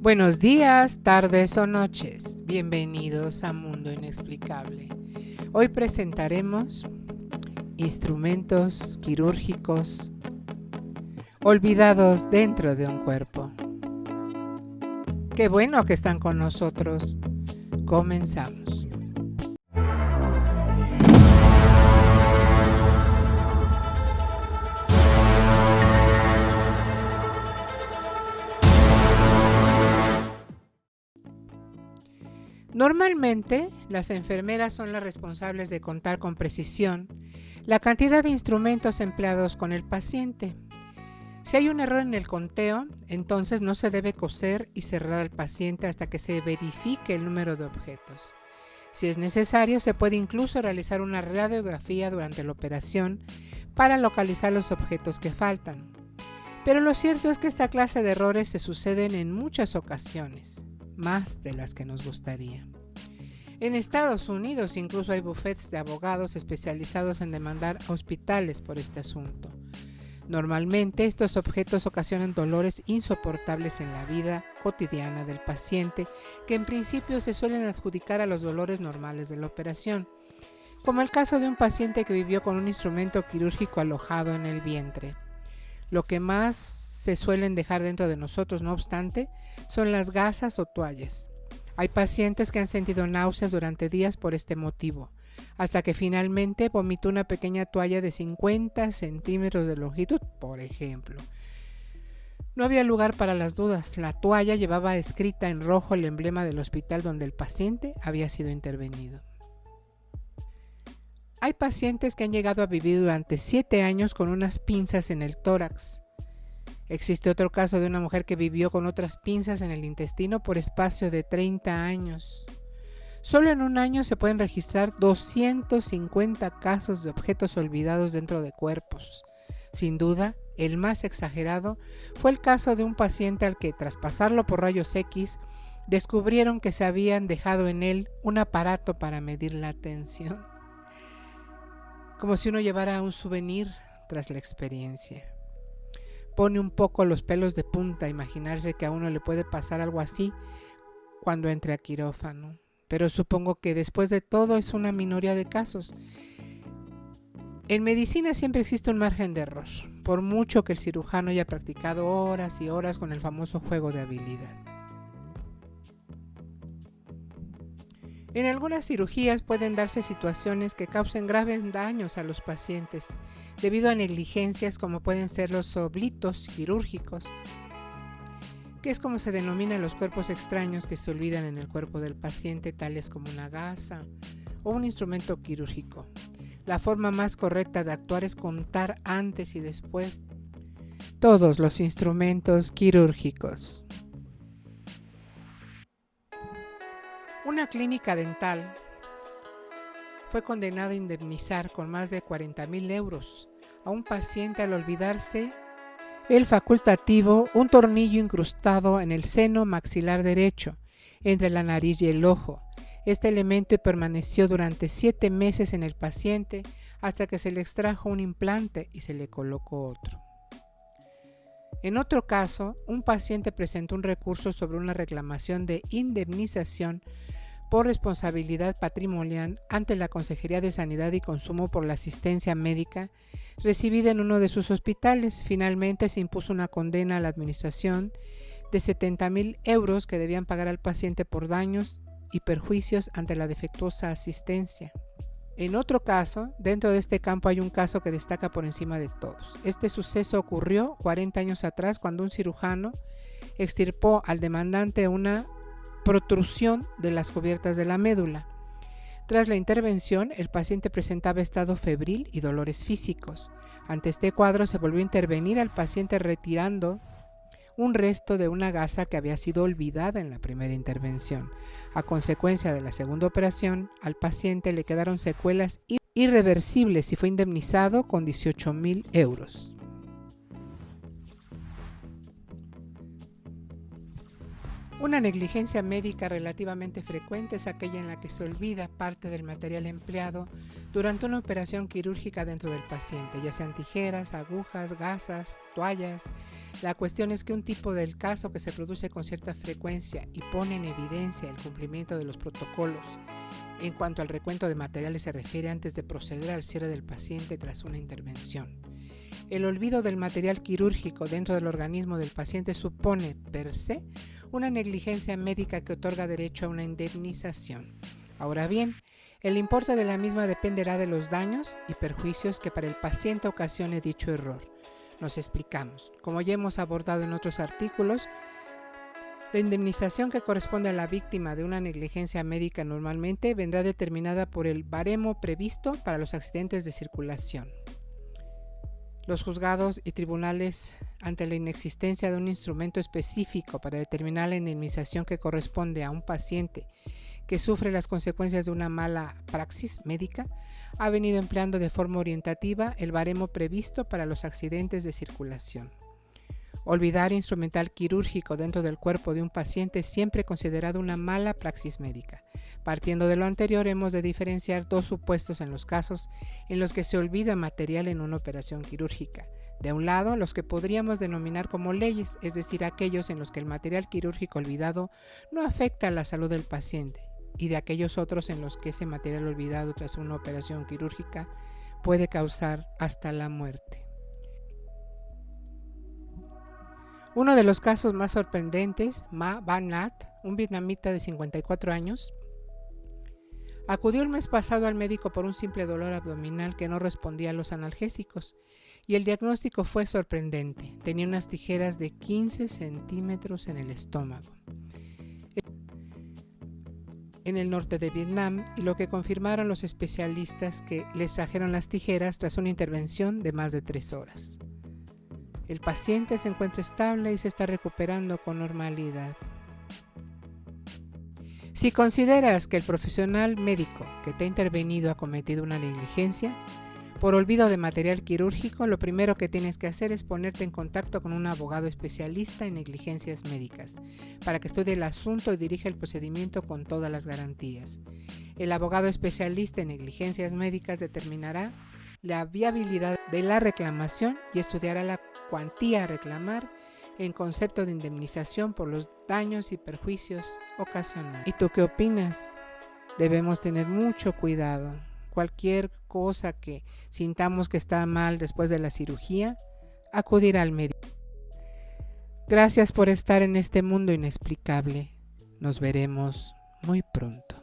Buenos días, tardes o noches. Bienvenidos a Mundo Inexplicable. Hoy presentaremos instrumentos quirúrgicos olvidados dentro de un cuerpo. Qué bueno que están con nosotros. Comenzamos. Normalmente, las enfermeras son las responsables de contar con precisión la cantidad de instrumentos empleados con el paciente. Si hay un error en el conteo, entonces no se debe coser y cerrar al paciente hasta que se verifique el número de objetos. Si es necesario, se puede incluso realizar una radiografía durante la operación para localizar los objetos que faltan. Pero lo cierto es que esta clase de errores se suceden en muchas ocasiones, más de las que nos gustaría. En Estados Unidos incluso hay bufetes de abogados especializados en demandar a hospitales por este asunto. Normalmente estos objetos ocasionan dolores insoportables en la vida cotidiana del paciente, que en principio se suelen adjudicar a los dolores normales de la operación, como el caso de un paciente que vivió con un instrumento quirúrgico alojado en el vientre. Lo que más se suelen dejar dentro de nosotros, no obstante, son las gasas o toallas. Hay pacientes que han sentido náuseas durante días por este motivo, hasta que finalmente vomitó una pequeña toalla de 50 centímetros de longitud, por ejemplo. No había lugar para las dudas. La toalla llevaba escrita en rojo el emblema del hospital donde el paciente había sido intervenido. Hay pacientes que han llegado a vivir durante 7 años con unas pinzas en el tórax. Existe otro caso de una mujer que vivió con otras pinzas en el intestino por espacio de 30 años. Solo en un año se pueden registrar 250 casos de objetos olvidados dentro de cuerpos. Sin duda, el más exagerado fue el caso de un paciente al que, tras pasarlo por rayos X, descubrieron que se habían dejado en él un aparato para medir la tensión. Como si uno llevara un souvenir tras la experiencia. Pone un poco los pelos de punta imaginarse que a uno le puede pasar algo así cuando entre a quirófano. Pero supongo que después de todo es una minoría de casos. En medicina siempre existe un margen de error, por mucho que el cirujano haya practicado horas y horas con el famoso juego de habilidad. En algunas cirugías pueden darse situaciones que causen graves daños a los pacientes debido a negligencias como pueden ser los oblitos quirúrgicos, que es como se denominan los cuerpos extraños que se olvidan en el cuerpo del paciente, tales como una gasa o un instrumento quirúrgico. La forma más correcta de actuar es contar antes y después todos los instrumentos quirúrgicos. Una clínica dental fue condenada a indemnizar con más de 40,000 euros a un paciente al olvidarse el facultativo, un tornillo incrustado en el seno maxilar derecho, entre la nariz y el ojo. Este elemento permaneció durante 7 meses en el paciente hasta que se le extrajo un implante y se le colocó otro. En otro caso, un paciente presentó un recurso sobre una reclamación de indemnización por responsabilidad patrimonial ante la Consejería de Sanidad y Consumo por la asistencia médica recibida en uno de sus hospitales. Finalmente se impuso una condena a la administración de 70,000 euros que debían pagar al paciente por daños y perjuicios ante la defectuosa asistencia. En otro caso, dentro de este campo hay un caso que destaca por encima de todos. Este suceso ocurrió 40 años atrás cuando un cirujano extirpó al demandante una protrusión de las cubiertas de la médula. Tras la intervención, el paciente presentaba estado febril y dolores físicos. Ante este cuadro se volvió a intervenir al paciente retirando un resto de una gasa que había sido olvidada en la primera intervención. A consecuencia de la segunda operación, al paciente le quedaron secuelas irreversibles y fue indemnizado con 18,000 euros. Una negligencia médica relativamente frecuente es aquella en la que se olvida parte del material empleado durante una operación quirúrgica dentro del paciente, ya sean tijeras, agujas, gasas, toallas. La cuestión es que un tipo del caso que se produce con cierta frecuencia y pone en evidencia el cumplimiento de los protocolos en cuanto al recuento de materiales se refiere antes de proceder al cierre del paciente tras una intervención. El olvido del material quirúrgico dentro del organismo del paciente supone, per se, una negligencia médica que otorga derecho a una indemnización. Ahora bien, el importe de la misma dependerá de los daños y perjuicios que para el paciente ocasione dicho error. Nos explicamos. Como ya hemos abordado en otros artículos, la indemnización que corresponde a la víctima de una negligencia médica normalmente vendrá determinada por el baremo previsto para los accidentes de circulación. Los juzgados y tribunales, ante la inexistencia de un instrumento específico para determinar la indemnización que corresponde a un paciente que sufre las consecuencias de una mala praxis médica, ha venido empleando de forma orientativa el baremo previsto para los accidentes de circulación. Olvidar instrumental quirúrgico dentro del cuerpo de un paciente es siempre considerado una mala praxis médica. Partiendo de lo anterior, hemos de diferenciar dos supuestos en los casos en los que se olvida material en una operación quirúrgica. De un lado, los que podríamos denominar como leyes, es decir, aquellos en los que el material quirúrgico olvidado no afecta a la salud del paciente, y de aquellos otros en los que ese material olvidado tras una operación quirúrgica puede causar hasta la muerte. Uno de los casos más sorprendentes, Ma Van Nhat, un vietnamita de 54 años, acudió el mes pasado al médico por un simple dolor abdominal que no respondía a los analgésicos y el diagnóstico fue sorprendente. Tenía unas tijeras de 15 centímetros en el estómago, en el norte de Vietnam, y lo que confirmaron los especialistas que les trajeron las tijeras tras una intervención de más de 3 horas. El paciente se encuentra estable y se está recuperando con normalidad. Si consideras que el profesional médico que te ha intervenido ha cometido una negligencia por olvido de material quirúrgico, lo primero que tienes que hacer es ponerte en contacto con un abogado especialista en negligencias médicas para que estudie el asunto y dirija el procedimiento con todas las garantías. El abogado especialista en negligencias médicas determinará la viabilidad de la reclamación y estudiará la cuantía a reclamar en concepto de indemnización por los daños y perjuicios ocasionados. ¿Y tú qué opinas? Debemos tener mucho cuidado. Cualquier cosa que sintamos que está mal después de la cirugía, acudir al médico. Gracias por estar en este mundo inexplicable. Nos veremos muy pronto.